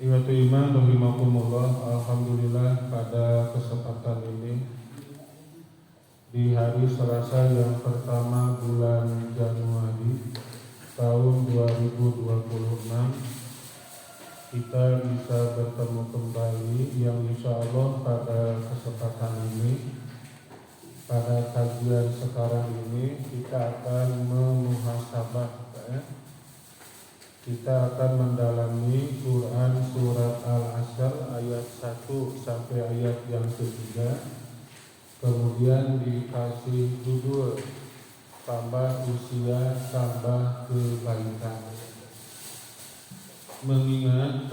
Iwatu iman rahimakumullah. Alhamdulillah pada kesempatan ini di hari Selasa yang pertama bulan Januari tahun 2026 kita bisa bertemu kembali yang insya Allah pada kesempatan ini pada kajian sekarang ini kita akan memuhasabah kita akan mendalami Quran surat Al-Asr ayat 1 sampai ayat yang ketiga. Kemudian dikasih judul tambah usia tambah kebaikan. Mengingat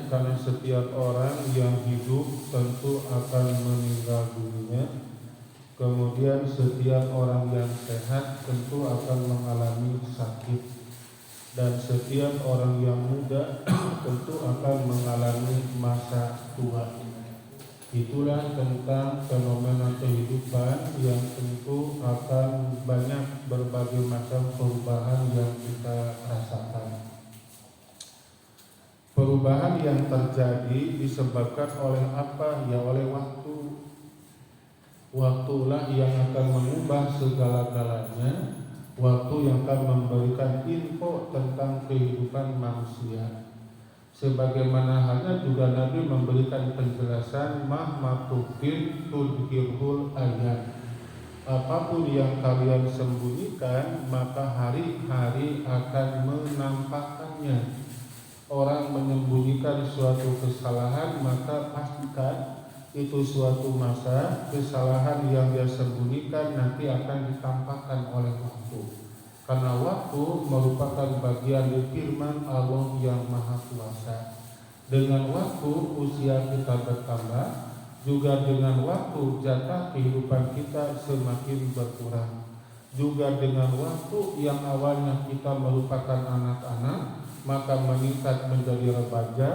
karena setiap orang yang hidup tentu akan meninggal dunia. Kemudian setiap orang yang sehat tentu akan mengalami sakit. Dan setiap orang yang muda tentu akan mengalami masa tua. Itulah tentang fenomena kehidupan yang tentu akan banyak berbagai macam perubahan yang kita rasakan. Perubahan yang terjadi disebabkan oleh apa? Ya oleh waktu. Waktulah yang akan mengubah segala-galanya. Waktu yang akan memberikan info tentang kehidupan manusia. Sebagaimana halnya juga Nabi memberikan penjelasan mahmatufin tudhirul ayat. Apapun yang kalian sembunyikan maka hari-hari akan menampakkannya. Orang menyembunyikan suatu kesalahan maka pastikan itu suatu masa kesalahan yang dia sembunyikan nanti akan ditampakkan oleh waktu. Karena waktu merupakan bagian dari firman Allah yang Maha Kuasa. Dengan waktu usia kita bertambah, juga dengan waktu jatah kehidupan kita semakin berkurang. Juga dengan waktu yang awalnya kita merupakan anak-anak, maka meningkat menjadi remaja.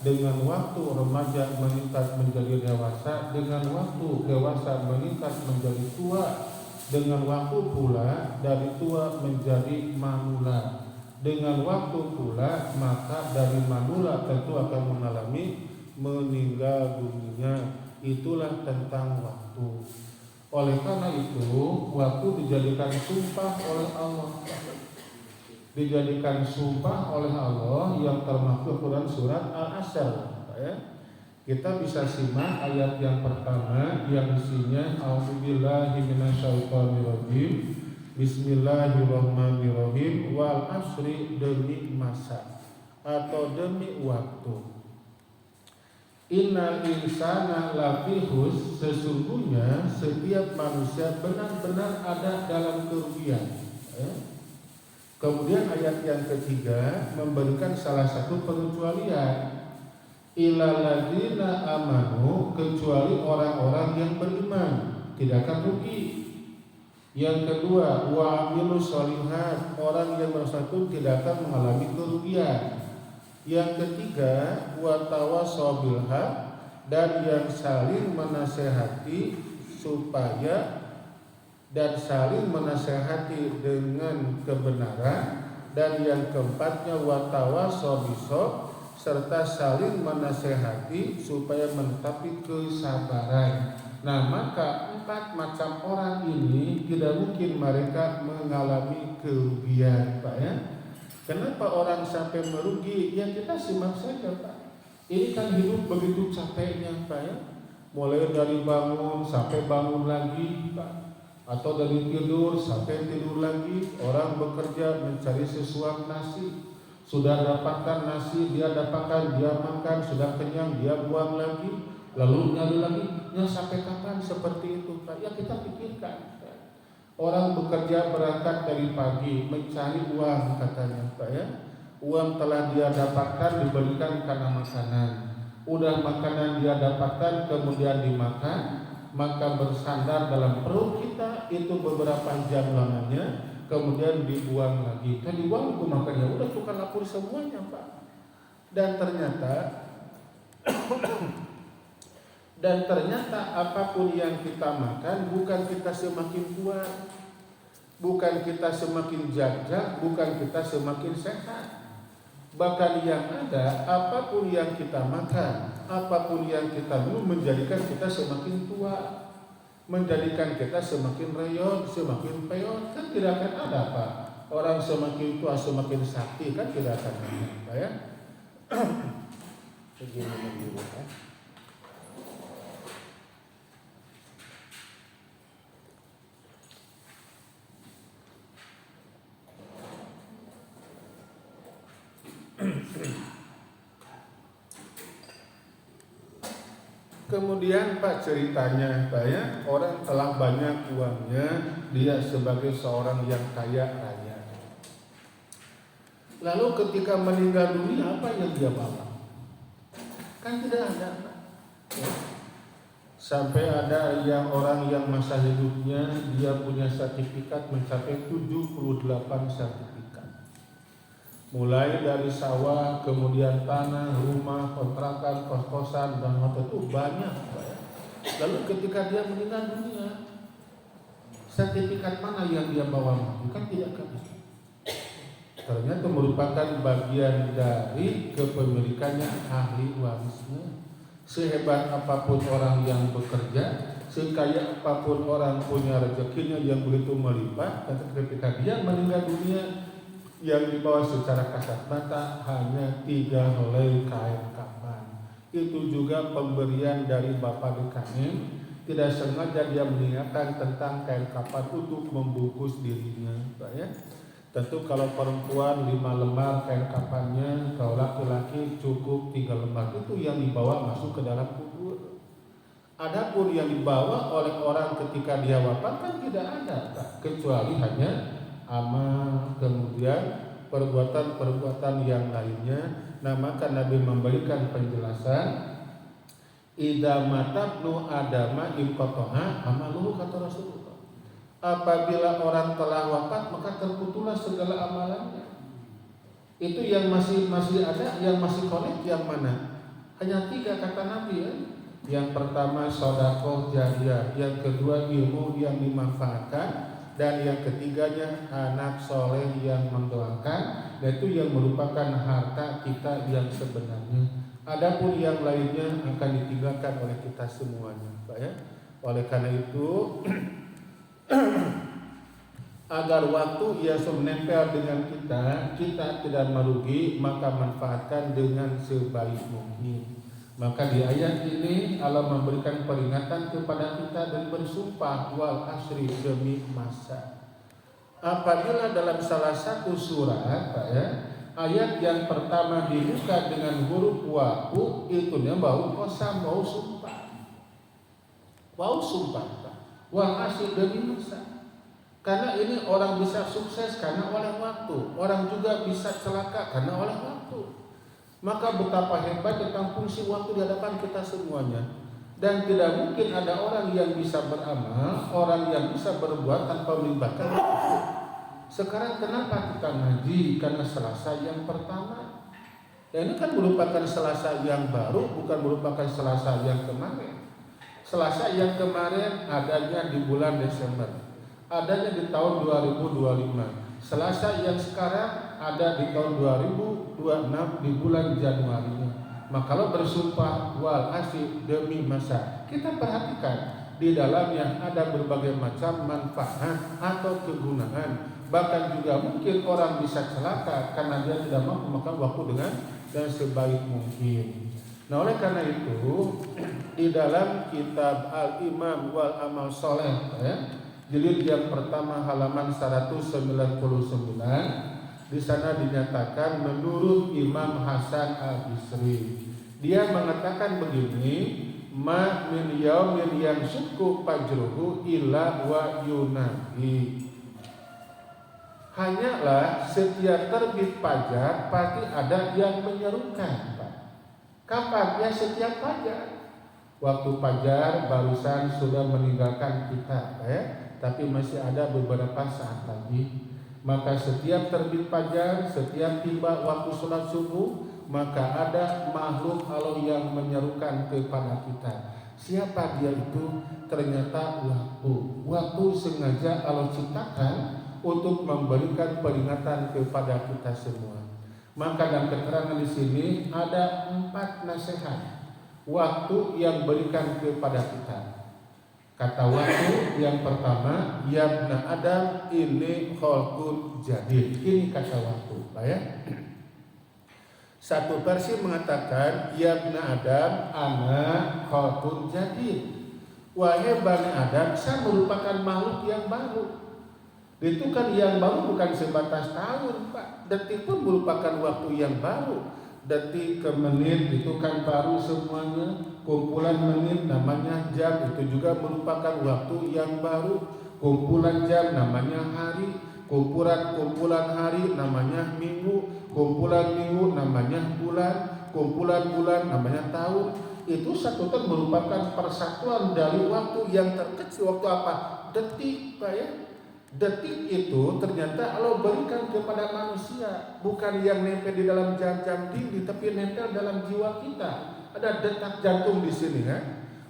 Dengan waktu remaja meningkat menjadi dewasa, dengan waktu dewasa meningkat menjadi tua, dengan waktu pula dari tua menjadi manula. Dengan waktu pula maka dari manula tentu akan mengalami meninggal dunia. Itulah tentang waktu. Oleh karena itu waktu dijadikan sumpah oleh Allah. Dijadikan sumpah oleh Allah yang termaktub Quran surat Al-Asr. Kita bisa simak ayat yang pertama yang isinya A'udzubillahi minasyaitonirrajim. Bismillahirrahmanirrahim. Wal asri, demi masa atau demi waktu. Innal insana lafi khusr, sesungguhnya setiap manusia benar-benar ada dalam kerugian. Kemudian ayat yang ketiga memberikan salah satu pengecualian. Illal ladzina amanu, kecuali orang-orang yang beriman tidak akan rugi. Yang kedua, wa amilus sholihat, orang yang bersatu tidak akan mengalami kerugian. Yang ketiga, wa tawassaw bil haq, dan yang saling menasehati supaya dan saling menasehati dengan kebenaran. Dan yang keempatnya watawassaw bisabr, serta saling menasehati supaya menetapi kesabaran. Nah, maka 4 macam orang ini tidak mungkin mereka mengalami kerugian, Pak ya. Kenapa orang sampai merugi? Ya kita simak saja, Pak. Ini kan hidup begitu capeknya, Pak ya. Mulai dari bangun sampai bangun lagi, Pak. Atau dari tidur sampai tidur lagi. Orang bekerja mencari sesuap nasi. Sudah dapatkan nasi, dia dapatkan, dia makan. Sudah kenyang, dia buang lagi. Lalu nyari lagi. Ya sampai kapan seperti itu, Pak? Ya kita pikirkan. Orang bekerja berangkat dari pagi mencari uang, katanya, Pak ya. Uang telah dia dapatkan diberikan karena makanan. Udah makanan dia dapatkan kemudian dimakan, maka bersandar dalam perut kita itu beberapa jam lamanya, kemudian dibuang lagi. Kan dibuang itu makannya udah tukar lapor semuanya, Pak. Dan ternyata apapun yang kita makan bukan kita semakin kuat, bukan kita semakin jajak, bukan kita semakin sehat. Bahkan yang ada, apapun yang kita makan, apapun yang kita minum menjadikan kita semakin tua, menjadikan kita semakin reyot, semakin peot. Kan tidak akan ada apa. Orang semakin tua semakin sakti, kan tidak akan ada ya. Begini ya. Kemudian Pak ceritanya Pak orang telah banyak uangnya, dia sebagai seorang yang kaya raya. Lalu ketika meninggal dunia apa yang dia bawa? Kan tidak ada Pak. Ya. Sampai ada yang orang yang masa hidupnya dia punya sertifikat mencapai 78 sertifikat. Mulai dari sawah, kemudian tanah, rumah, kontrakan, kos-kosan, dan hotel itu banyak Pak. Lalu ketika dia meninggal dunia, sertifikat mana yang dia bawa? Kan tidak kan. Ternyata merupakan bagian dari kepemilikannya ahli warisnya. Sehebat apapun orang yang bekerja, sekaya apapun orang punya rezekinya yang begitu melimpah, dan ketika dia meninggal dunia, yang dibawa secara kasat mata hanya 3 helai kain kafan. Itu juga pemberian dari Bapak Dekanim. Tidak sengaja dia mengingatkan tentang kain kafan untuk membungkus dirinya, Pak ya. Tentu kalau perempuan 5 lembar kain kafannya, kalau laki-laki cukup 3 lembar. Itu yang dibawa masuk ke dalam kubur. Adapun yang dibawa oleh orang ketika dia wafat kan tidak ada, Pak, kecuali hanya amal, kemudian perbuatan-perbuatan yang lainnya. Nah, maka Nabi memberikan penjelasan, idza matabnu adama inqata'a amaluhu, kata Rasulullah. Apabila orang telah wafat maka terputuslah segala amalannya. Itu yang masih ada, yang masih connect yang mana? Hanya 3 kata Nabi ya. Yang pertama sedekah jariyah, yang kedua ilmu yang dimanfaatkan, dan yang ketiganya anak soleh yang mendoakan. Dan itu yang merupakan harta kita yang sebenarnya. Adapun yang lainnya akan ditinggalkan oleh kita semuanya, Pak ya. Oleh karena itu agar waktu ia menempel dengan kita tidak merugi, maka manfaatkan dengan sebaik mungkin. Maka di ayat ini Allah memberikan peringatan kepada kita dan bersumpah wal asri, demi masa. Apabila dalam salah satu surat Pak ya, ayat yang pertama dibuka dengan huruf wawu, itu bau kosam, bau sumpah. Bau sumpah. Wal asri, demi masa. Karena ini orang bisa sukses karena oleh waktu, orang juga bisa celaka karena oleh waktu. Maka betapa hebat tentang fungsi waktu di hadapan kita semuanya. Dan tidak mungkin ada orang yang bisa beramal, orang yang bisa berbuat tanpa melibatkan waktu. Sekarang kenapa kita ngaji? Karena Selasa yang pertama. Ya, ini kan merupakan Selasa yang baru, bukan merupakan Selasa yang kemarin. Selasa yang kemarin adanya di bulan Desember, adanya di tahun 2025. Selasa yang sekarang ada di tahun 2026 di bulan Januari. Maka kalau bersumpah wal asri, demi masa, kita perhatikan di dalamnya ada berbagai macam manfaat atau kegunaan. Bahkan juga mungkin orang bisa celaka karena dia tidak mampu memakan waktu dengan sebaik mungkin. Nah, oleh karena itu di dalam kitab Al-Imam wal Amal Soleh jilid yang pertama halaman 199, di sana dinyatakan menurut Imam Hasan Al-Bisri, dia mengatakan begini, ma min yaumin yang suku fajruhu illa wa yunahi. Hanyalah setiap terbit fajar pasti ada yang menyerukan. Kapan? Ya setiap fajar. Waktu fajar barusan sudah meninggalkan kita tapi masih ada beberapa saat lagi. Maka setiap terbit fajar, setiap tiba waktu sholat subuh, maka ada makhluk Allah yang menyerukan kepada kita. Siapa dia itu? Ternyata waktu. Waktu sengaja Allah ciptakan untuk memberikan peringatan kepada kita semua. Maka dalam keterangan di sini ada 4 nasihat waktu yang berikan kepada kita. Kata waktu yang pertama, ya ibna Adam ini khalqun jadid. Ini kata waktu, Pak ya. Satu versi mengatakan, ya ibna Adam ana khalqun jadid. Wahai Bani Adam, saya merupakan makhluk yang baru. Itu kan yang baru bukan sebatas tahun, Pak. Detik pun merupakan waktu yang baru. Detik ke menit itu kan baru semuanya. Kumpulan menit namanya jam, itu juga merupakan waktu yang baru. Kumpulan jam namanya hari. Kumpulan hari namanya minggu. Kumpulan minggu namanya bulan. Kumpulan bulan namanya tahun. Itu satu kan merupakan persatuan dari waktu yang terkecil. Waktu apa? Detik, Pak ya. Detik itu ternyata Allah berikan kepada manusia, bukan yang nempel di dalam jam-jam dinding, tapi nempel dalam jiwa kita. Ada detak jantung di sini ya.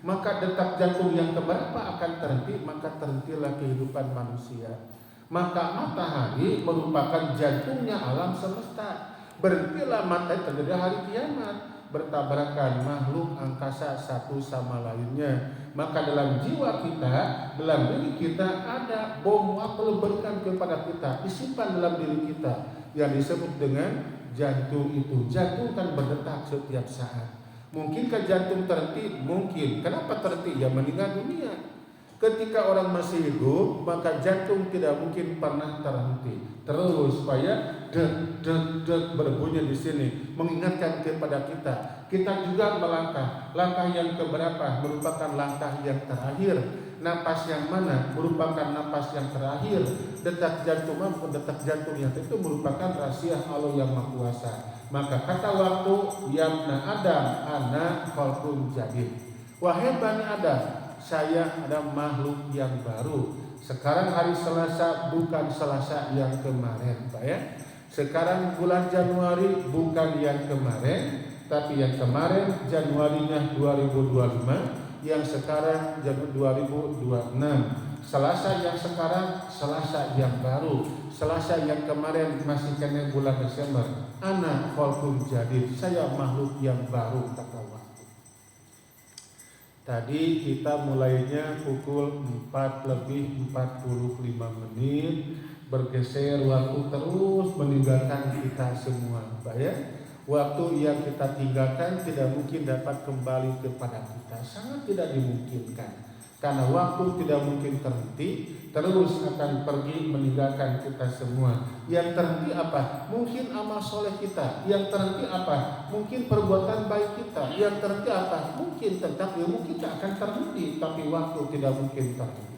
Maka detak jantung yang keberapa akan terhenti, maka terhentilah kehidupan manusia. Maka matahari merupakan jantungnya alam semesta. Berhentilah matahari, terjadi hari kiamat. Bertabrakan makhluk angkasa satu sama lainnya. Maka dalam jiwa kita, dalam diri kita ada bom apa yang berikan kepada kita, disimpan dalam diri kita yang disebut dengan jantung itu. Jantung kan berdetak setiap saat. Mungkinkah jantung terhenti? Mungkin. Kenapa terhenti? Ya meninggal dunia. Ketika orang masih hidup, maka jantung tidak mungkin pernah terhenti. Terus supaya deg berbunyi di sini, mengingatkan kepada kita. Kita juga melangkah. Langkah yang keberapa? Merupakan langkah yang terakhir. Napas yang mana? Merupakan napas yang terakhir. Detak jantung yang itu merupakan rahasia Allah yang Maha Kuasa. Maka kata waktu, ya ibna Adam ana khalqun jadid. Wahai Bani Adam, saya ada makhluk yang baru. Sekarang hari Selasa bukan Selasa yang kemarin, Pak ya. Sekarang bulan Januari bukan yang kemarin, tapi yang kemarin Januarinya 2025, yang sekarang Januari 2026. Selasa yang sekarang Selasa yang baru. Selasa yang kemarin masih kena bulan Desember. Ana khalqun jadid, saya makhluk yang baru, kata Allah. Tadi kita mulainya pukul 4:45, bergeser waktu terus meninggalkan kita semua, Pak ya. Waktu yang kita tinggalkan tidak mungkin dapat kembali kepada kita, sangat tidak dimungkinkan. Karena waktu tidak mungkin terhenti, terus akan pergi meninggalkan kita semua. Yang terhenti apa? Mungkin amal soleh kita. Yang terhenti apa? Mungkin perbuatan baik kita. Yang terhenti apa? Mungkin tetap ilmu kita akan terhenti, tapi waktu tidak mungkin terhenti.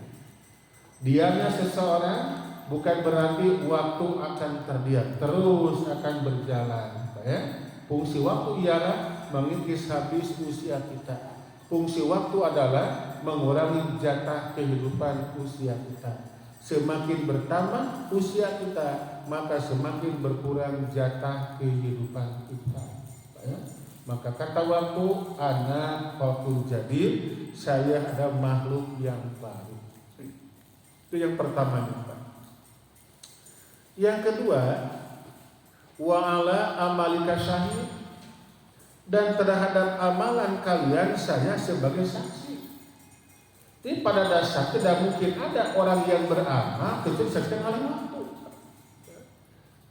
Diamnya seseorang bukan berarti waktu akan terdiam, terus akan berjalan. Ya? Fungsi waktu ialah mengikis habis usia kita. Fungsi waktu adalah mengurangi jatah kehidupan usia kita. Semakin bertambah usia kita, maka semakin berkurang jatah kehidupan kita. Ya? Maka kata waktu, ana khalqun jadid, saya ada makhluk yang baru. Itu yang pertama, Pak. Yang kedua, wa ala amalika syahid, dan terhadap amalan kalian saya sebagai saksi. Jadi pada dasar tidak mungkin ada orang yang beramal kecuali disaksikan oleh waktu.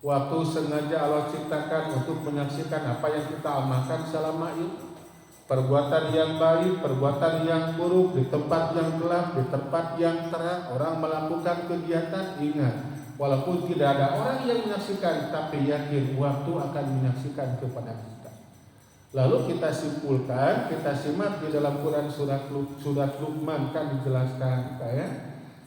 Waktu sengaja Allah ciptakan untuk menyaksikan apa yang kita amalkan selama ini. Perbuatan yang baik, perbuatan yang buruk, di tempat yang gelap, di tempat yang terang, orang melakukan kegiatan, ingat, walaupun tidak ada orang yang menyaksikan, tapi yakin waktu akan menyaksikan kepada kita. Lalu kita simpulkan, kita simak di dalam Quran surat Luqman kan dijelaskan, ya.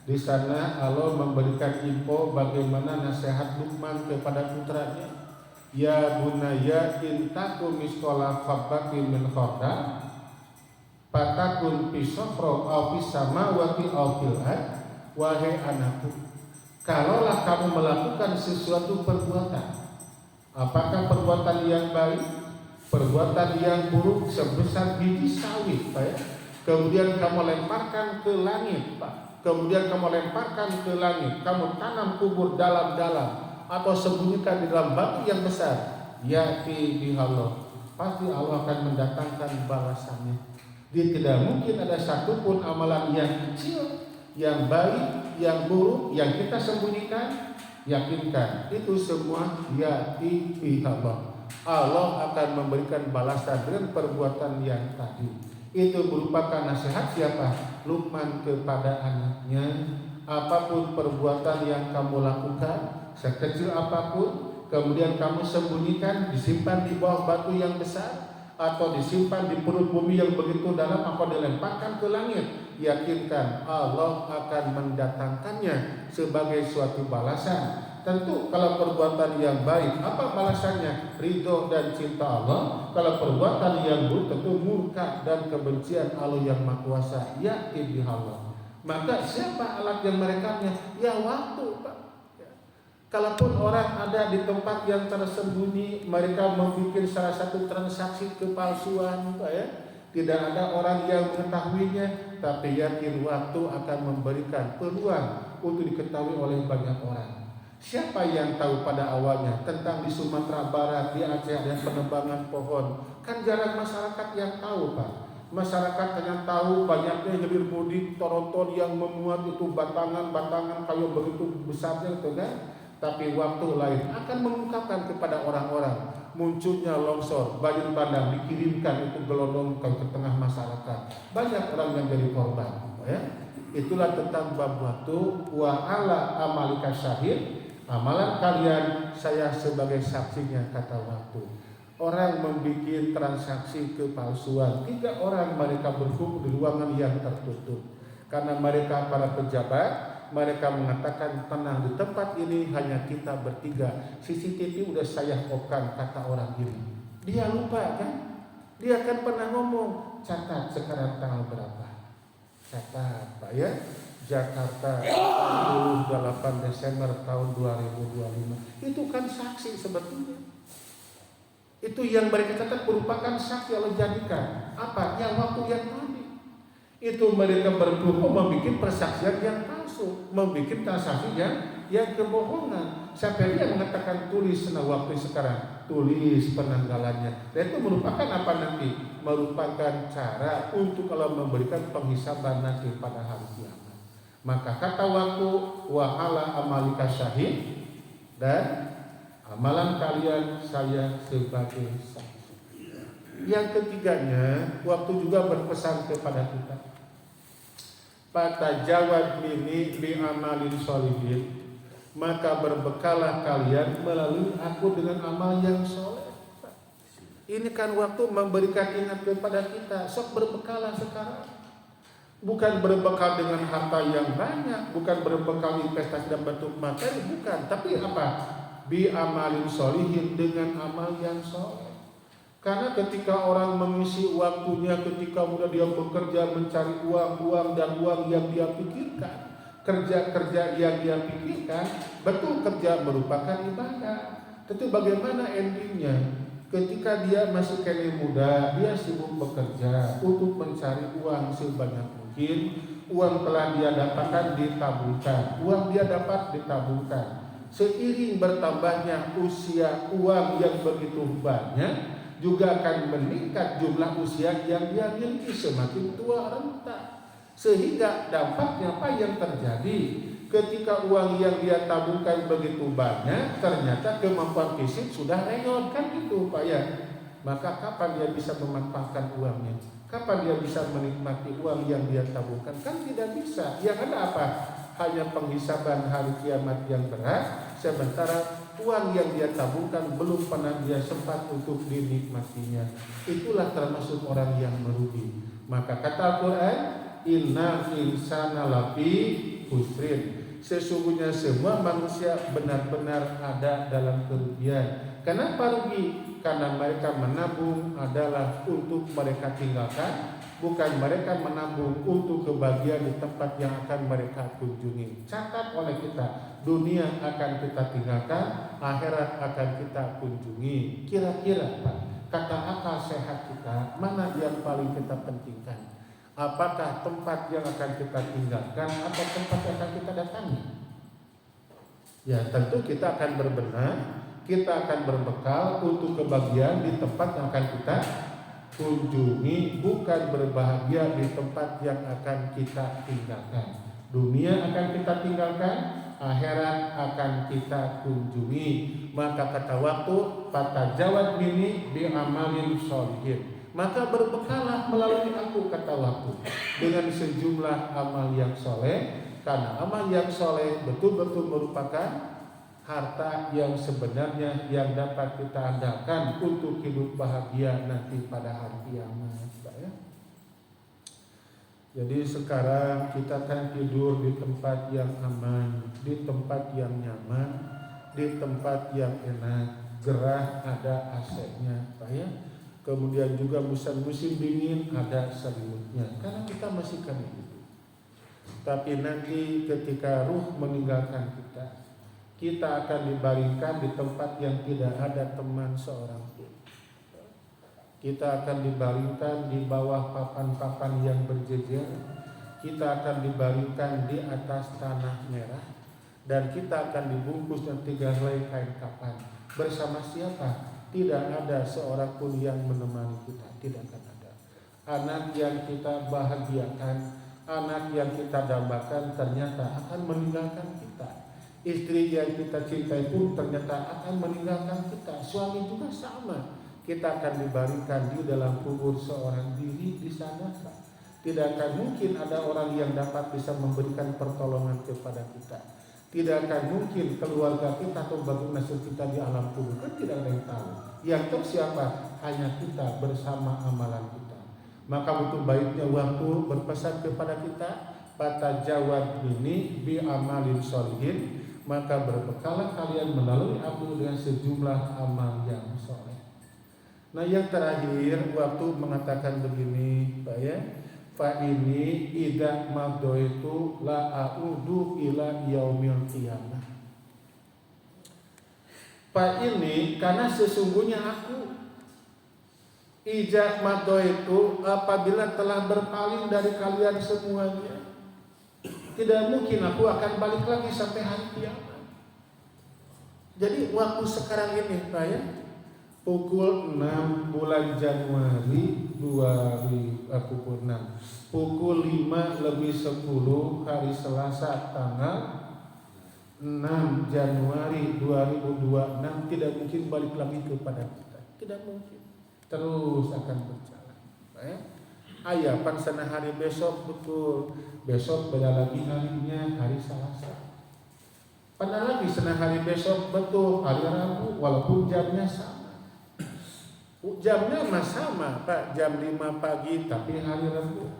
Di sana Allah memberikan info bagaimana nasihat Luqman kepada putranya. Ya bunayya in takum misqala habatin min khardal fatakun fi safra aw fis samawati aw fil ard. Wahai anakku, kalaulah kamu melakukan sesuatu perbuatan, apakah perbuatan yang baik, perbuatan yang buruk sebesar biji sawit, Pak ya. Kemudian kamu lemparkan ke langit, Pak. Kemudian kamu lemparkan ke langit, kamu tanam kubur dalam-dalam atau sembunyikan di dalam batu yang besar. ya'ti bihallah, pasti Allah akan mendatangkan balasannya. Dia tidak mungkin ada satupun amalan yang kecil, yang baik, yang buruk, yang kita sembunyikan. Yakinkan itu semua ya'ti bihallah, Allah akan memberikan balasan dengan perbuatan yang tadi. Itu merupakan nasihat siapa? Luqman kepada anaknya. Apapun perbuatan yang kamu lakukan, sekecil apapun, kemudian kamu sembunyikan, disimpan di bawah batu yang besar, atau disimpan di perut bumi yang begitu dalam, atau dilemparkan ke langit, yakinkan Allah akan mendatangkannya sebagai suatu balasan. Tentu kalau perbuatan yang baik, apa balasannya? Ridho dan cinta Allah. Kalau perbuatan yang buruk, tentu murka dan kebencian Allah yang Maha Kuasa. Ya'ti bihallah. Maka siapa alat yang merekamnya? Ya waktu, Pak. Kalaupun orang ada di tempat yang tersembunyi, mereka membuat salah satu transaksi kepalsuan, Pak ya. Tidak ada orang yang mengetahuinya, tapi yakin waktu akan memberikan peluang untuk diketahui oleh banyak orang. Siapa yang tahu pada awalnya tentang di Sumatera Barat, di Aceh ada penebangan pohon? Kan jarang masyarakat yang tahu, Pak. Masyarakat hanya tahu banyaknya hilir mudik Toronton yang memuat itu batangan-batangan kayu begitu besarnya itu kan. Tapi waktu lain akan mengungkapkan kepada orang-orang munculnya longsor, banjir bandang, dikirimkan itu gelondong ke tengah masyarakat. Banyak orang yang jadi korban, ya. Itulah tentang bab waktu. Wa ala amalika syahid, amalan kalian saya sebagai saksinya, kata waktu. Orang membuat transaksi kepalsuan, 3 orang mereka berkumpul di ruangan yang tertutup. Karena mereka para pejabat, mereka mengatakan tenang, di tempat ini hanya kita bertiga. CCTV udah saya okan, kata orang ini. Dia lupa kan? Dia kan pernah ngomong, catat sekarang tanggal berapa. Catat, Pak ya. Jakarta 28 Desember tahun 2025. Itu kan saksi sebetulnya. Itu yang mereka catat merupakan saksi Allah jadikan. Apa? Yang waktu yang tadi. Itu mereka berbohong, membuat persaksian yang palsu, membuat transaksi yang kebohongan. Siapa yang mengatakan tulis waktu sekarang? Tulis penanggalannya. Dan itu merupakan apa nanti? Merupakan cara untuk Allah memberikan penghisaban nanti pada hari kiamat. Maka kata waktu wa ala amalika syahid, dan amalan kalian saya sebagai saksi. Yang ketiganya, waktu juga berpesan kepada kita. Fatajawad mini bi amalin sholihin, maka berbekalah kalian melalui aku dengan amal yang soleh. Ini kan waktu memberikan ingat kepada kita. Sok berbekalah sekarang. Bukan berbekal dengan harta yang banyak, bukan berbekal investasi dan bentuk materi, bukan. Tapi apa? Bi amalin sholihin, dengan amal yang soleh. Karena ketika orang mengisi waktunya, ketika mudah dia bekerja mencari uang dan uang yang dia pikirkan, kerja-kerja yang dia pikirkan, betul kerja merupakan ibadah. Tentu bagaimana endingnya? Ketika dia masih kene muda, dia sibuk bekerja untuk mencari uang sebanyak mungkin. Uang telah dia dapatkan ditabungkan, uang dia dapat ditabungkan. Seiring bertambahnya usia uang yang begitu banyak, juga akan meningkat jumlah usia yang dia miliki, semakin tua renta. Sehingga dampaknya apa yang terjadi? Ketika uang yang dia tabungkan begitu banyak, ternyata kemampuan fisik sudah renyot, kan gitu Pak ya. Maka kapan dia bisa memanfaatkan uangnya? Kapan dia bisa menikmati uang yang dia tabungkan? Kan tidak bisa. Yang ada apa? Hanya penghisaban hari kiamat yang berat, sementara uang yang dia tabungkan belum pernah dia sempat untuk dinikmatinya. Itulah termasuk orang yang merugi. Maka kata Al-Quran, inna insana lafi husrin, sesungguhnya semua manusia benar-benar ada dalam kerugian. Kenapa rugi? Karena mereka menabung adalah untuk mereka tinggalkan, bukan mereka menabung untuk kebahagiaan di tempat yang akan mereka kunjungi. Catat oleh kita, dunia akan kita tinggalkan, akhirat akan kita kunjungi. Kira-kira Pak, kata akal sehat kita, mana yang paling kita pentingkan? Apakah tempat yang akan kita tinggalkan atau tempat yang akan kita datangi? Ya tentu kita akan berbenah, kita akan berbekal untuk kebahagiaan di tempat yang akan kita kunjungi, bukan berbahagia di tempat yang akan kita tinggalkan. Dunia akan kita tinggalkan, akhirat akan kita kunjungi. Maka kata waktu, fatajawad mini bi amalin sholihin. Maka berbekalah melalui aku, kata waktu, dengan sejumlah amal yang soleh. Karena amal yang soleh betul-betul merupakan harta yang sebenarnya yang dapat kita andalkan untuk hidup bahagia nanti pada hari kiamat. Jadi sekarang kita kan tidur di tempat yang aman, di tempat yang nyaman, di tempat yang enak, gerah, ada AC-nya, ya. Kemudian juga musim dingin ada selimutnya, karena kita masih kan hidup. Tapi nanti ketika ruh meninggalkan kita akan dibaringkan di tempat yang tidak ada teman seorang pun. Kita akan dibaringkan di bawah papan-papan yang berjejer. Kita akan dibaringkan di atas tanah merah. Dan kita akan dibungkus dengan 3 helai kain kafan. Bersama siapa? Tidak ada seorang pun yang menemani kita. Tidak akan ada. Anak yang kita bahagiakan, anak yang kita dambakan ternyata akan meninggalkan kita. Istri yang kita cintai pun ternyata akan meninggalkan kita. Suami juga sama. Kita akan dibaringkan di dalam kubur seorang diri di sana. Tidak akan mungkin ada orang yang dapat bisa memberikan pertolongan kepada kita. Tidak akan mungkin keluarga kita atau bagaimana nasib kita di alam kubur. Kan tidak ada yang tahu. Yang tahu siapa? Hanya kita bersama amalan kita. Maka betul baiknya waktu berpesan kepada kita, fatajawad ini bi amalin sholihin. Maka berbekalah kalian melalui aku dengan sejumlah amal yang soleh. Nah yang terakhir waktu mengatakan begini, Pak ya, fa ini idza madaitu la a'udu ila yaumil qiyamah. Pak ini karena sesungguhnya aku idza madaitu apabila telah berpaling dari kalian semuanya, tidak mungkin aku akan balik lagi sampai hari kiamat. Jadi waktu sekarang ini Pak ya, pukul 6 bulan Januari pukul 6 pukul 5 lebih 10 hari Selasa tanggal 6 Januari 2026 tidak mungkin balik lagi kepada kita. Tidak mungkin. Terus akan berjalan. Ya. Ayapan sana hari besok betul. Besok beda lagi harinya hari Selasa. Pada lagi sana hari besok betul hari Rabu walaupun jamnya sama. Jamnya mah sama Pak, jam 5 pagi tapi hari Rabu.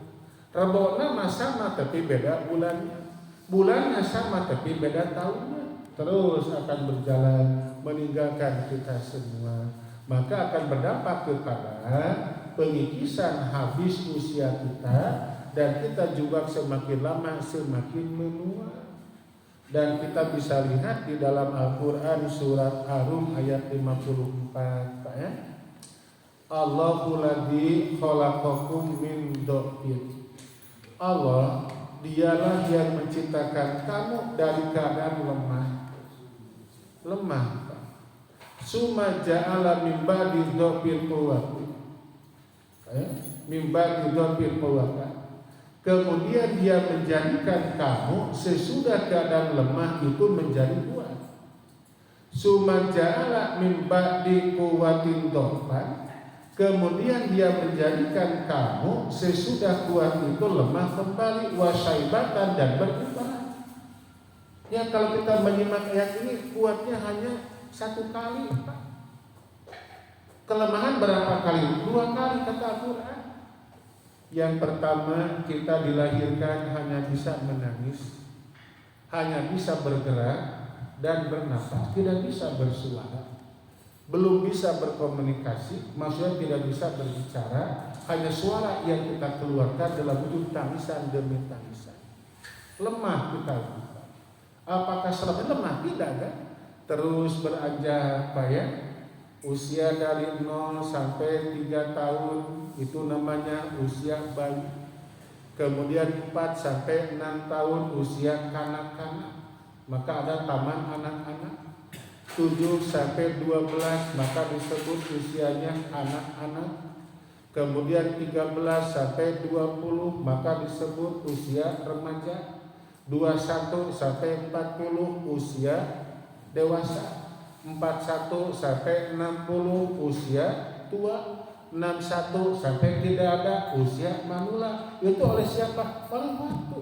Rabunya mah sama tapi beda bulannya. Bulannya sama tapi beda tahunnya. Terus akan berjalan meninggalkan kita semua. Maka akan berdampak kepada pengikisan habis usia kita, dan kita juga semakin lama semakin menua. Dan kita bisa lihat di dalam Al-Quran surat Ar-Rum ayat 54 Pak ya. Allahu ladzi khalaqakum min dha'fin. Allah dialah yang menciptakan kamu dari keadaan lemah. Lemah. Summa ja'ala min ba'di dha'fin quwwatan. Min ba'di dha'fin quwwatan. Kemudian dia menjadikan kamu sesudah keadaan lemah itu menjadi kuat. Summa ja'ala min ba'di quwwatin dha'fan. Kemudian dia menjadikan kamu sesudah kuat itu lemah kembali, wasyaibatan dan berubah. Ya kalau kita menyimak ayat ini kuatnya hanya 1 kali Pak. Kelemahan berapa kali? 2 kali kata Al-Quran. Yang pertama kita dilahirkan hanya bisa menangis, hanya bisa bergerak dan bernafas, tidak bisa bersuara. Belum bisa berkomunikasi, maksudnya tidak bisa berbicara, hanya suara yang kita keluarkan dalam wujud tangisan demi tangisan. Lemah kita. Apakah selalu lemah? Tidak kan? Terus beranjak Pak ya, usia dari 0 sampai 3 tahun itu namanya usia bayi. Kemudian 4 sampai 6 tahun usia kanak-kanak, maka ada taman anak-anak. 7 sampai 12 maka disebut usianya anak-anak. Kemudian 13 sampai 20 maka disebut usia remaja. 21 sampai 40 usia dewasa. 41 sampai 60 usia tua. 61 sampai tidak ada usia manula. Itu oleh siapa? Oleh waktu.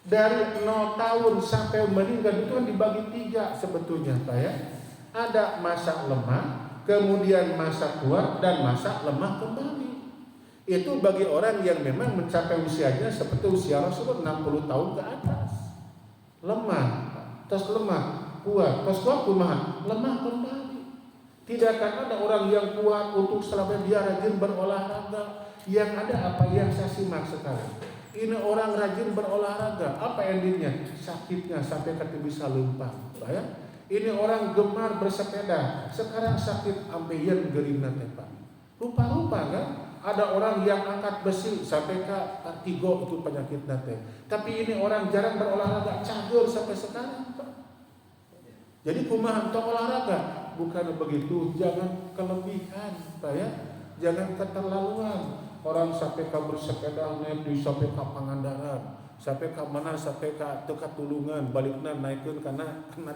Dari 0 tahun sampai meninggal itu kan dibagi 3 sebetulnya Pak ya. Ada masa lemah, kemudian masa kuat, dan masa lemah kembali. Itu bagi orang yang memang mencapai usianya seperti usia Rasulullah 60 tahun ke atas. Lemah, terus lemah, kuat, terus kuat kumaha, lemah kembali. Tidak akan ada orang yang kuat untuk selama dia rajin berolahraga. Yang ada apa yang saya simak sekarang. Ini orang rajin berolahraga, apa endingnya? Sakitnya sampai kata bisa lempang, ya. Ini orang gemar bersepeda, sekarang sakit ambeien gerina tepak. Rupa-rupa kan? Ada orang yang angkat besi sampai ke tigo itu penyakit nate. Tapi ini orang jarang berolahraga, cagur sampai sekarang, Pak. Jadi kumaha untuk olahraga? Bukan begitu, jangan kelebihan, Pak ya. Jangan keterlaluan. Orang sampai ke bersepeda naik di sampai ke Pangandaran, sampai ke mana, sampai ke Tulungan, baliknya naikkan karena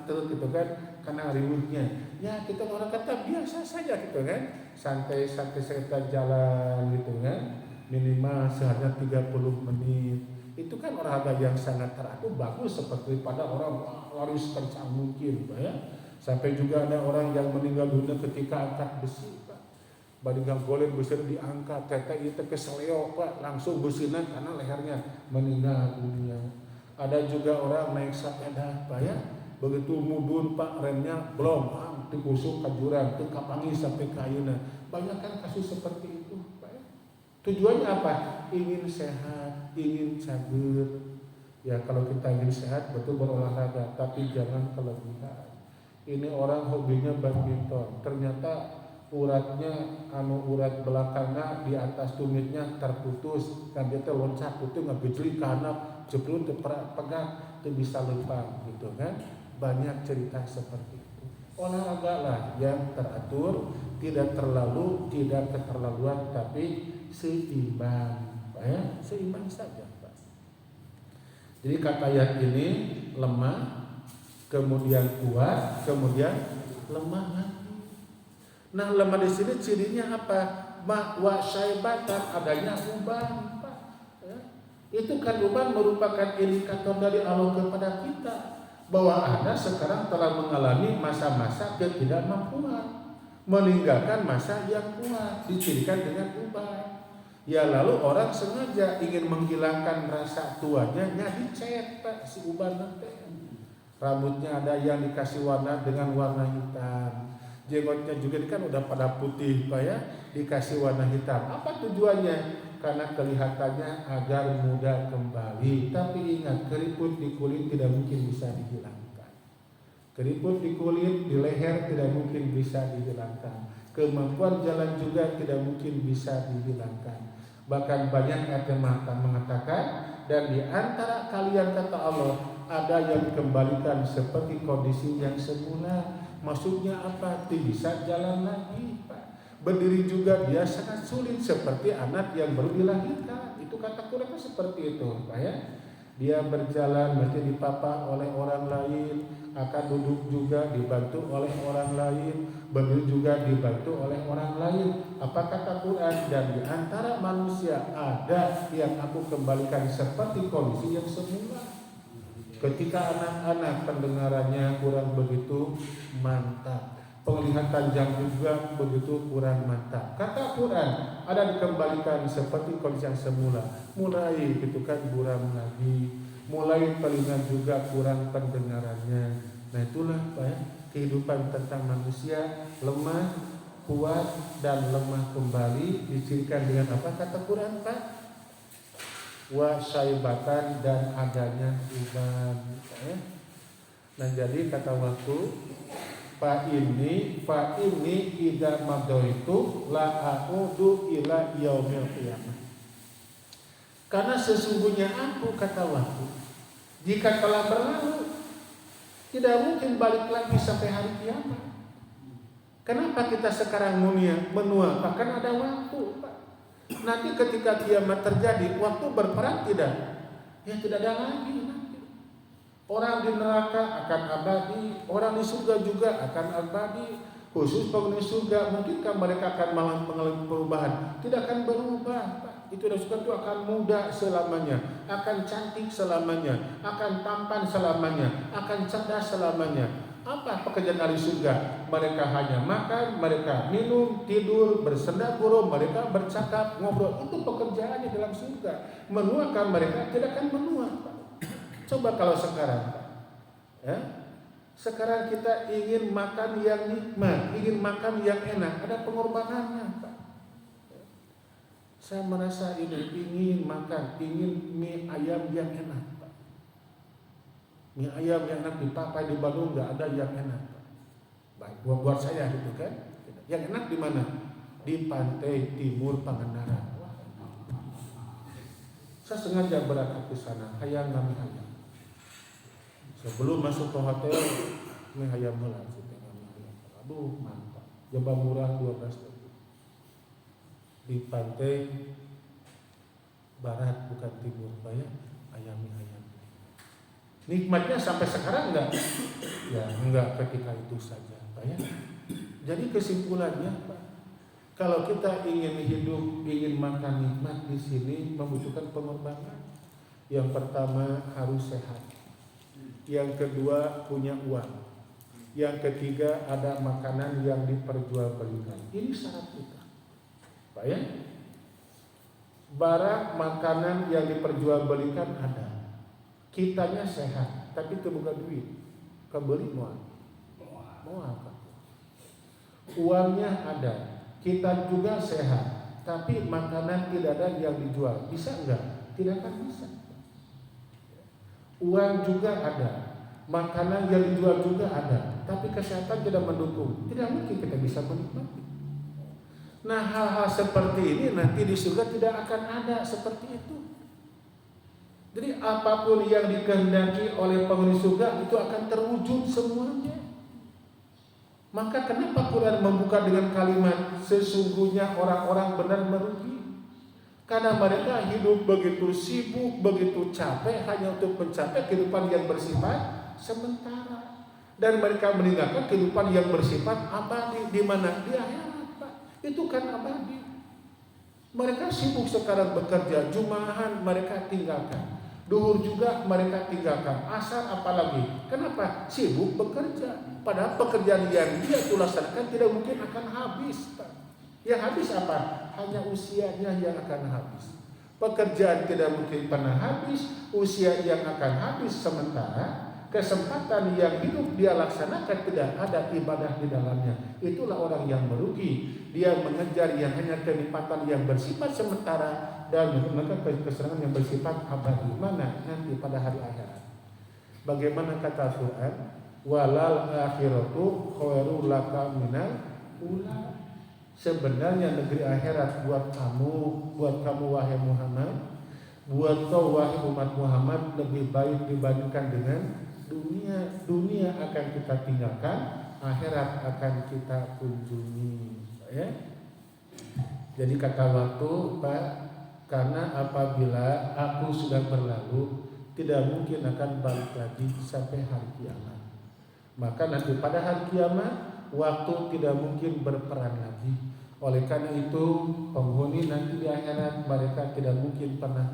terus gitu kan, karena riwuhnya. Ya kita orang kata biasa saja gitu kan, santai-santai serta jalan gitu kan, minimal sehari 30 menit. Itu kan olahraga yang sangat teratur, bagus seperti pada orang waris kencang mungkin, ya. Sampai juga ada orang yang meninggal dunia ketika angkat besi. Badingan golek besi diangkat, teteh itu keseleo Pak, langsung besinan karena lehernya meninggal dunia. Ada juga orang naik sepeda Pak ya, begitu mudun Pak remnya belum, dikusuk kajuran, kapangi sampai kaina. Banyak kan kasus seperti itu Pak ya. Tujuannya apa? Ingin sehat, ingin cager. Ya kalau kita ingin sehat betul berolahraga, tapi jangan kelebihan. Ini orang hobinya badminton, ternyata uratnya urat belakangnya di atas tumitnya terputus, kan dia loncat itu ngegejlik karena jeblun pegang itu bisa lempang gitu kan. Banyak cerita seperti itu. Olahraga lah yang teratur, tidak terlalu, tidak keterlaluan, tapi seimbang, Pak ya, seimbang saja Pak. Jadi kata ayat ini lemah, kemudian kuat, kemudian lemah lagi. Nah lemah di sini cirinya apa? Wa syaibatan, adanya uban, Pak. Ya. Itu kan uban merupakan indikator dari Allah kepada kita bahwa Anda sekarang telah mengalami masa-masa ketidakmampuan, meninggalkan masa yang kuat, dicirikan dengan uban. Ya lalu orang sengaja ingin menghilangkan rasa tuanya, dicet Pak si uban nanti. Rambutnya ada yang dikasih warna dengan warna hitam. Jenggotnya juga kan udah pada putih Pak ya, dikasih warna hitam. Apa tujuannya? Karena kelihatannya agar mudah kembali. Tapi ingat, keriput di kulit tidak mungkin bisa dihilangkan. Keriput di kulit, di leher tidak mungkin bisa dihilangkan. Kemampuan jalan juga tidak mungkin bisa dihilangkan. Bahkan banyak agama mengatakan, dan di antara kalian kata Allah, ada yang dikembalikan seperti kondisi yang semula. Maksudnya apa? Tidak bisa jalan lagi Pak. Berdiri juga dia sangat sulit seperti anak yang baru dilahirkan. Itu kata Quran seperti itu Pak ya. Dia berjalan mesti dipapah oleh orang lain, akan duduk juga dibantu oleh orang lain, berdiri juga dibantu oleh orang lain. Apa kata Quran? Dan di antara manusia ada yang aku kembalikan seperti kondisi yang semula. Ketika anak-anak pendengarannya kurang begitu mantap, penglihatan jam juga begitu kurang mantap. Kata Quran, ada dikembalikan seperti kondisi yang semula. Mulai gitu kan buram lagi, mulai telinga juga kurang pendengarannya. Nah itulah Pak ya, kehidupan tentang manusia lemah, kuat dan lemah kembali dicirikan dengan apa kata Quran Pak? Wa syaibatan, dan adanya uban. Nah jadi kata waktu Pak ini idza madaitu la a'udu ila yaumil qiyamah. Karena sesungguhnya aku kata waktu jika telah berlalu Tidak mungkin balik lagi sampai hari kiamat. Kenapa kita sekarang menua? Bahkan ada waktu, Pak. Nanti ketika kiamat terjadi, waktu berperang tidak? Ya tidak ada lagi. Orang di neraka akan abadi, orang di surga juga akan abadi. Khusus penghuni surga, mungkinkah mereka akan mengalami perubahan? Tidak akan berubah, Pak. Itu surga itu akan muda selamanya, akan cantik selamanya, akan tampan selamanya, akan cerdas selamanya. Apa pekerjaan ahli surga? Mereka hanya makan, mereka minum, tidur, bersenda gurau, mereka bercakap, ngobrol. Itu pekerjaannya dalam surga. Menuakan mereka tidak akan menua, Pak. Coba kalau sekarang, Pak, ya, sekarang kita ingin makan yang nikmat, ingin makan yang enak, ada pengorbanannya, Pak. Saya merasa ini ingin makan, ingin mie ayam yang enak, Pak. Mie ayam yang enak di Papai di Bandung nggak ada yang enak, Pak. Baik, buat saya gitu kan. Yang enak di mana? Di Pantai Timur Pangandaran. Saya sengaja berangkat ke sana, hayang nami hayang. Sebelum masuk ke hotel, mie ayam heula. Aduh, mantap. Jaba murah 12.000. Di pantai barat bukan timur, bayar ayam. Nikmatnya sampai sekarang enggak? Ya enggak ketika itu saja, Pak ya. Jadi kesimpulannya, Pak, kalau kita ingin hidup, ingin makan nikmat di sini membutuhkan pengorbanan. Yang pertama harus sehat. Yang kedua punya uang. Yang ketiga ada makanan yang diperjualbelikan. Ini syarat kita, Pak ya. Barang makanan yang diperjualbelikan ada. Kitanya sehat, tapi terbuka duit. Kembali mual. Uangnya ada. Kita juga sehat, tapi makanan tidak ada yang dijual. Bisa enggak? Tidak akan bisa. Uang juga ada, makanan yang dijual juga ada, tapi kesehatan tidak mendukung. Tidak mungkin kita bisa menikmati. Nah, hal-hal seperti ini nanti di surga tidak akan ada seperti itu. Jadi apapun yang dikehendaki oleh penghuni surga itu akan terwujud semuanya. Maka kenapa Quran membuka dengan kalimat sesungguhnya orang-orang benar merugi? Karena mereka hidup begitu sibuk, begitu capek hanya untuk mencapai kehidupan yang bersifat sementara. Dan mereka meninggalkan kehidupan yang bersifat abadi. Di mana? Di akhirat, Pak. Itu kan abadi. Mereka sibuk sekarang bekerja, jumahan mereka tinggalkan. Duhur juga mereka tinggalkan. Asar apalagi. Kenapa? Sibuk bekerja. Padahal pekerjaan yang dia laksanakan tidak mungkin akan habis, Pak. Yang habis apa? Hanya usianya yang akan habis. Pekerjaan tidak mungkin pernah habis, usia yang akan habis, sementara kesempatan yang hidup dia laksanakan tidak ada ibadah di dalamnya. Itulah orang yang merugi. Dia mengejar yang hanya kenikmatan yang bersifat sementara dan menggunakan kesenangan yang bersifat abadi. Mana? Nanti pada hari akhirat. Bagaimana kata Quran? Walal akhiratu khairul laka minal ula. Sebenarnya negeri akhirat buat kamu wahai Muhammad, buat kau wahai umat Muhammad lebih baik dibandingkan dengan dunia. Dunia akan kita tinggalkan, akhirat akan kita kunjungi, ya. Jadi kata waktu, Pak, karena apabila aku sudah berlalu, tidak mungkin akan balik lagi sampai hari kiamat. Maka nanti pada hari kiamat waktu tidak mungkin berperan lagi. Oleh karena itu penghuni nanti di akhirat mereka tidak mungkin pernah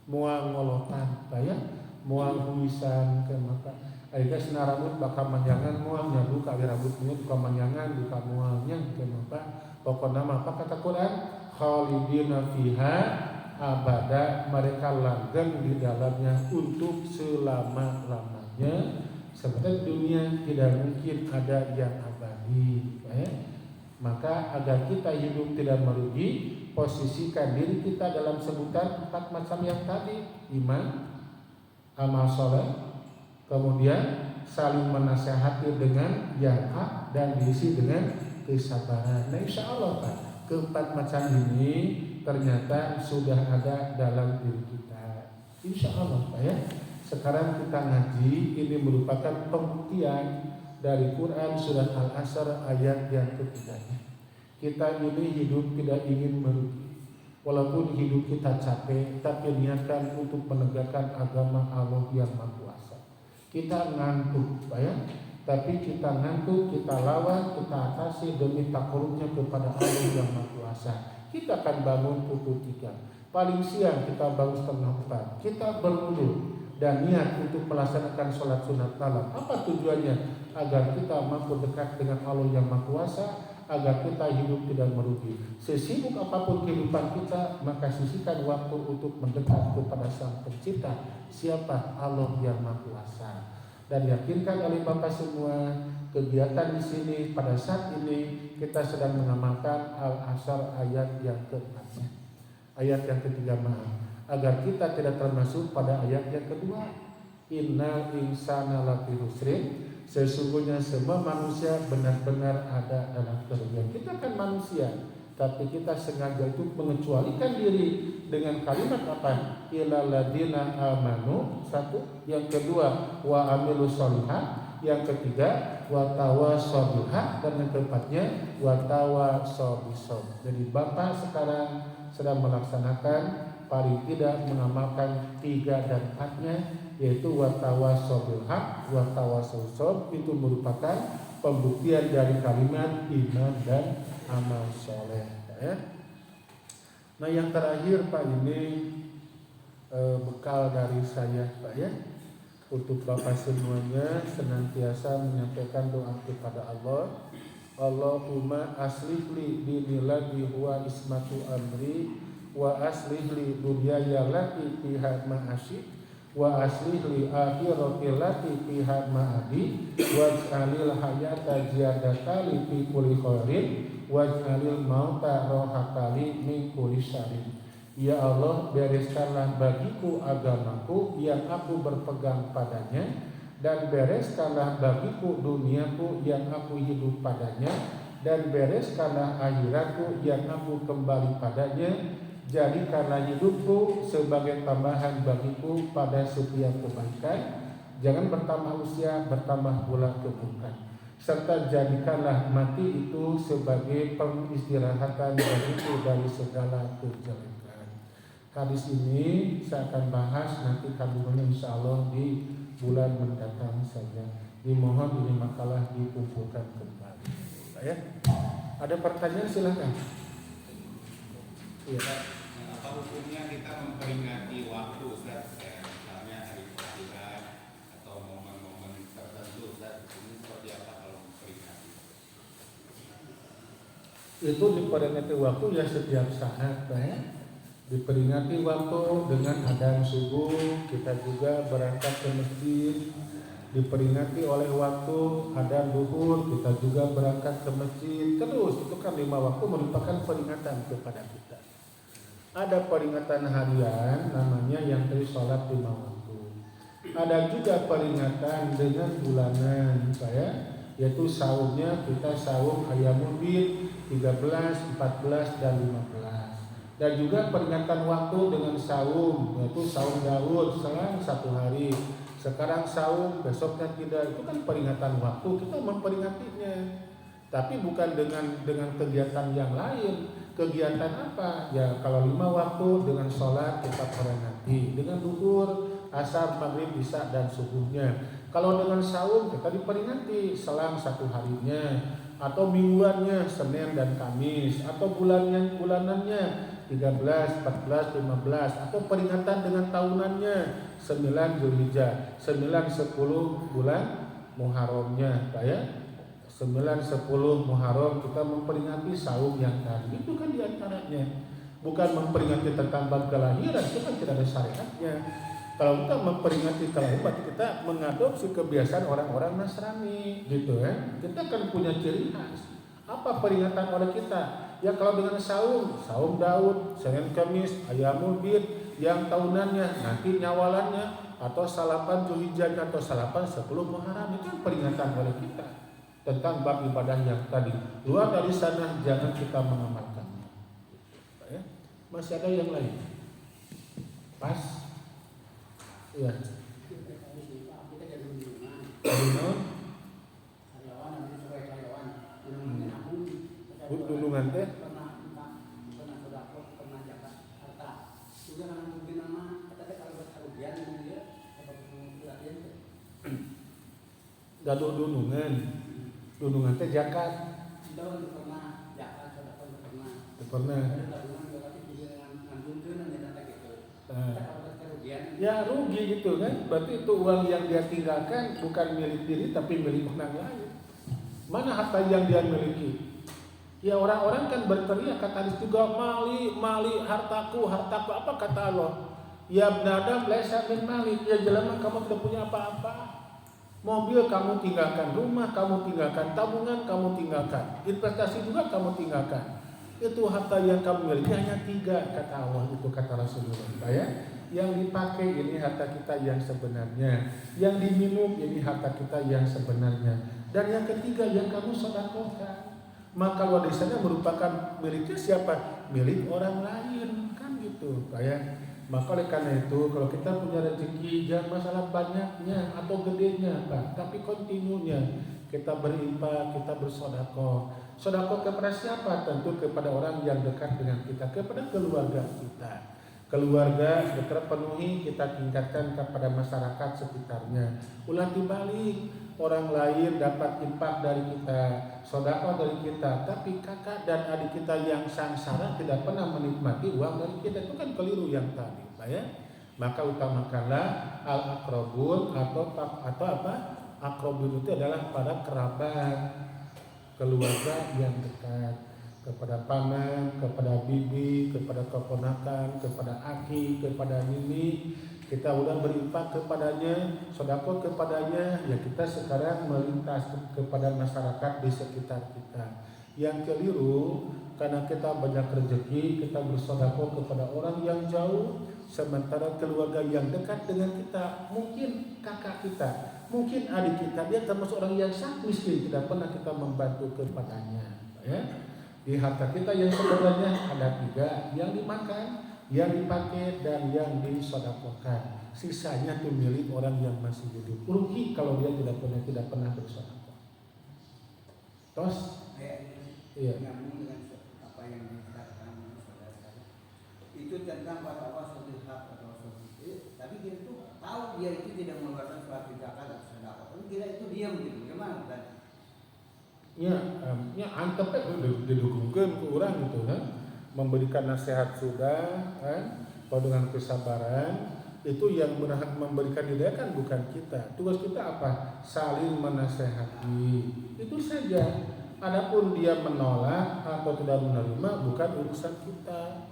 mual ngolotan, ya, mual humisan ke maka. Aida sena rambut bakal manjangan mual nyabu ka rambut mual buka manjangan buka mualnya ke maka. Pokoknya apa kata Quran? Khalidina fiha abada, mereka langgeng di dalamnya untuk selama-lamanya. Seperti dunia tidak mungkin ada yang abadi, ya. Maka agar kita hidup tidak merugi, posisikan diri kita dalam sebutan 4 macam yang tadi: iman, amal soleh, kemudian saling menasehati dengan yang hak, dan diisi dengan kesabaran. Nah, insya Allah, Pak, keempat macam ini ternyata sudah ada dalam diri kita. Insya Allah, Pak, ya. Sekarang kita ngaji, ini merupakan pembuktian dari Quran surat Al-Asr ayat yang ketiganya. Kita ini hidup tidak ingin merugi. Walaupun hidup kita capek, tapi niatkan untuk menegakkan agama Allah yang Maha Kuasa. Kita ngantuk, ya, tapi kita ngantuk, kita lawan, kita atasi demi takarubnya kepada Allah yang Maha Kuasa. Kita akan bangun pukul 3. Paling siang kita bangun setengah 4. Kita berwudu dan niat untuk melaksanakan sholat sunat malam. Apa tujuannya? Agar kita mampu dekat dengan Allah yang Maha Kuasa, agar kita hidup tidak merugi. Sesibuk apapun kehidupan kita, maka sisihkan waktu untuk mendekat kepada Sang Pencipta. Siapa? Allah yang Maha Kuasa. Dan yakinkan oleh Bapak semua, kegiatan di sini pada saat ini kita sedang mengamalkan Al-Asr ayat yang ke-4, ayat yang ketiga, agar kita tidak termasuk pada ayat yang kedua. Innal insana lafi khusrin. Sesungguhnya semua manusia benar-benar ada dalam kerugian. Kita kan manusia, tapi kita sengaja itu mengecualikan diri dengan kalimat apa? Illal ladzina amanu, satu. Yang kedua, wa amilus sholihat. Yang ketiga, wa tawassaw bil haq. Dan yang keempatnya, wa tawassaw bis sabr. Jadi Bapak sekarang sedang melaksanakan, paling tidak mengamalkan 3 dan 4-nya, yaitu watawassaw bil haq, watawassaw sabr. Itu merupakan pembuktian dari kalimat iman dan amal soleh, ya. Nah, yang terakhir Pak, ini bekal dari saya Pak, ya, untuk Bapak semuanya senantiasa menyampaikan doa kepada Allah. Allahumma aslih li dinilladzi huwa ismatu amri wa aslih li dunyaya lati fiha ma'asyid wa aslih li akhirati lati fiha ma'adi waj'alil hayata ziyadatan li fi kulli khairin waj'alil mauta rahatan li min kulli syarrin. Ya Allah, bereskanlah bagiku agamaku yang aku berpegang padanya, dan bereskanlah bagiku duniaku yang aku hidup padanya, dan bereskanlah akhiratku yang aku kembali padanya. Jadikanlah hidupku sebagai tambahan bagiku pada setiap kebaikan. Jangan bertambah usia, bertambah pula keburukan. Serta jadikanlah mati itu sebagai pengistirahatan bagiku dari segala kejelekan. Hadis ini saya akan bahas nanti kandungannya insya Allah di bulan mendatang saja. Dimohon ini makalah dikumpulkan kembali. Ya. Ada pertanyaan silakan. Iya. Apa hukumnya kita memperingati waktu, Ustaz? Misalnya hari kelahiran atau momen-momen tertentu, Ustaz. Ini seperti apa kalau memperingati? Itu diperingati waktu ya setiap saat, ya. Diperingati waktu dengan adzan subuh, kita juga berangkat ke masjid. Diperingati oleh waktu adzan zuhur, kita juga berangkat ke masjid. Terus itu kan 5 waktu merupakan peringatan kepada kita. Ada peringatan harian namanya yang dari sholat 5 waktu. Ada juga peringatan dengan bulanan, yaitu saumnya kita saum Ayyamul Bid 13, 14 dan 15. Dan juga peringatan waktu dengan saum, yaitu saum Daud selang 1 hari. Sekarang saum, besoknya tidak. Itu kan peringatan waktu, kita memperingatinya. Tapi bukan dengan kegiatan yang lain. Kegiatan apa? Ya kalau 5 waktu dengan sholat kita peringati, dengan duhur, asar, maghrib, isya dan subuhnya. Kalau dengan saum kita diperingati selang 1 harinya, atau mingguannya Senin dan Kamis, atau bulanannya 13, 14, 15, atau peringatan dengan tahunannya 9 Zulhijjah, 9, 10 bulan Muharramnya, ya. 9, 10 Muharram kita memperingati saum yang tadi. Itu kan diantaranya. Bukan memperingati tentang bab kelahiran, itu kan tidak ada syariatnya. Kalau kita memperingati kelahiran, berarti kita mengadopsi kebiasaan orang-orang Nasrani, gitu ya. Kita kan punya ciri khas. Apa peringatan oleh kita? Ya kalau dengan saum Daud, Senin Kamis, Ayyamul Bid, yang tahunannya, nanti nyawalannya, atau salapan Zulhijjah atau salapan 10 Muharram, itu kan peringatan oleh kita tentang bab ibadah yang tadi. Luar dari sana jangan kita mengamalkannya. Ya. Masih ada yang lain? Pas? Ya. Karyawan, karyawan nanti sebagai karyawan yang nabung dulungan teh pernah sodako pernah jaga harta juga kan mungkin nama kata kalau berkerugian dengan dia apa pelatihan teh gaduh dulungan teh zakat kita kan pernah jaga sodako pernah pernah. ada tabungan juga tapi juga nanggung tuh nanti gitu kita kalau berkerugian Ya rugi gitu kan, berarti itu uang yang dia tinggalkan bukan milik diri tapi milik orang lain. Mana harta yang dia miliki? Ya orang-orang kan berteriak kata hadis juga mali hartaku apa kata Allah? Ya ibn Adam laisa min malik, ya jelema kamu tidak punya apa-apa. Mobil kamu tinggalkan, rumah kamu tinggalkan, tabungan kamu tinggalkan, investasi juga kamu tinggalkan. Itu harta yang kamu miliki hanya 3 kata Allah, itu kata Rasulullah ya. Yang dipakai ini harta kita yang sebenarnya, yang diminum ini harta kita yang sebenarnya, dan yang ketiga yang kamu sedekahkan. Maka warisannya merupakan miliknya siapa? Milik orang lain kan gitu ya. Maka oleh karena itu kalau kita punya rezeki jangan masalah banyaknya atau gedenya Pak, tapi kontinunya kita berinfak, kita bersedekah. Sedekah kepada siapa? Tentu kepada orang yang dekat dengan kita, kepada keluarga kita. Keluarga segera penuhi, kita tingkatkan kepada masyarakat sekitarnya. Ulah dibalik, orang lain dapat infak dari kita, sedekah dari kita, tapi kakak dan adik kita yang sangsara tidak pernah menikmati uang dari kita. Itu kan keliru yang tadi, Pak ya. Maka utamakanlah al-aqrabun atau apa? Aqrabun itu adalah pada kerabat, keluarga yang dekat. Kepada paman, kepada bibi, kepada keponakan, kepada aki, kepada nini, kita udah berinfak kepadanya, sedekah kepadanya, ya kita sekarang melintas kepada masyarakat di sekitar kita. Yang keliru, karena kita banyak rezeki, kita bersedekah kepada orang yang jauh, sementara keluarga yang dekat dengan kita, mungkin kakak kita, mungkin adik kita, dia termasuk orang yang sangat miskin, tidak pernah kita membantu kepadanya, ya. Di harta kita yang sebenarnya ada 3, yang dimakan, yang dipakai, dan yang disedekahkan. Sisanya itu milik orang yang masih hidup. Rugi kalau dia tidak pernah bersedekah. Terus, iya. nyambung dengan apa yang dikatakan saudara saya. Itu tentang bahwa suatu hak atau suatu tapi dia itu tahu dia itu tidak mengeluarkan suatu zakat atau sedekah. Tapi dia itu diam gitu. Gimana tadi? Ya antepnya didukungkan ke orang gitu kan, memberikan nasihat sudah kan, kalau dengan kesabaran itu yang berhak memberikan hidayah kan bukan kita. Tugas kita apa? Saling menasehati, itu saja. Adapun dia menolak atau tidak menerima bukan urusan kita.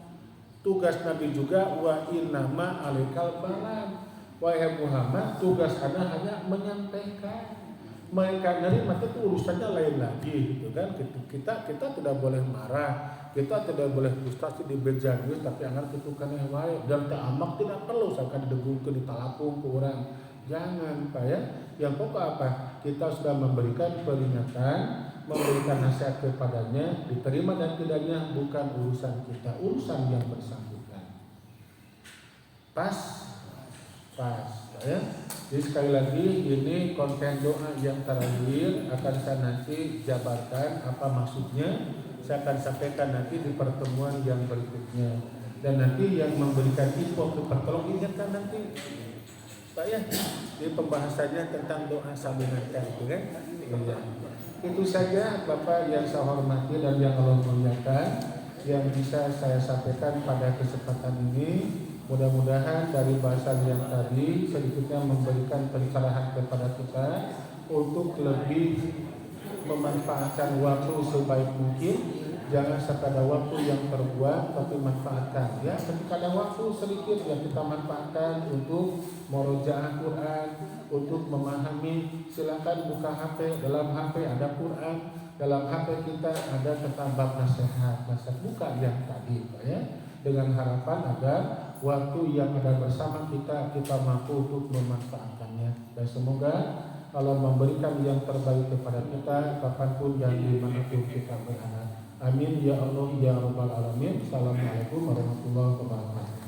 Tugas Nabi juga wa innama alaikal balag. Wahai Muhammad, tugas Anda hanya menyampaikan. Mereka nerima itu urusannya lain lagi gitu kan. Kita tidak boleh marah, kita tidak boleh frustasi di bejaan tapi angan ketukan yang wae dan tak amak tidak perlu sakan didegungkeun ditalapung ke orang. Jangan Pak ya. Yang pokok apa? Kita sudah memberikan peringatan, memberikan nasihat kepadanya, diterima dan tidaknya bukan urusan kita, urusan yang bersangkutan. Pas ya. Jadi sekali lagi ini konten doa yang terakhir akan saya nanti jabarkan apa maksudnya. Saya akan sampaikan nanti di pertemuan yang berikutnya. Dan nanti yang memberikan info ke tolong ingatkan nanti Pak ya, di pembahasannya tentang doa sabunatan itu kan. Ya. Itu saja Bapak yang saya hormati dan yang Allah muliakan yang bisa saya sampaikan pada kesempatan ini. Mudah-mudahan dari bahasan yang tadi sedikitnya memberikan pencerahan kepada kita untuk lebih memanfaatkan waktu sebaik mungkin. Jangan sekadar waktu yang terbuang tapi manfaatkan ya. Ketika ada waktu sedikit yang kita manfaatkan untuk murojaah Quran, untuk memahami, silakan buka HP, dalam HP ada Quran, dalam HP kita ada tentang bab nasihat, buka yang tadi Pak ya. Dengan harapan agar waktu yang ada bersama kita mampu untuk memanfaatkannya. Dan semoga Allah memberikan yang terbaik kepada kita kapanpun dan dimanapun kita berada. Amin ya Allah ya Rabbal Alamin. Assalamualaikum warahmatullahi wabarakatuh.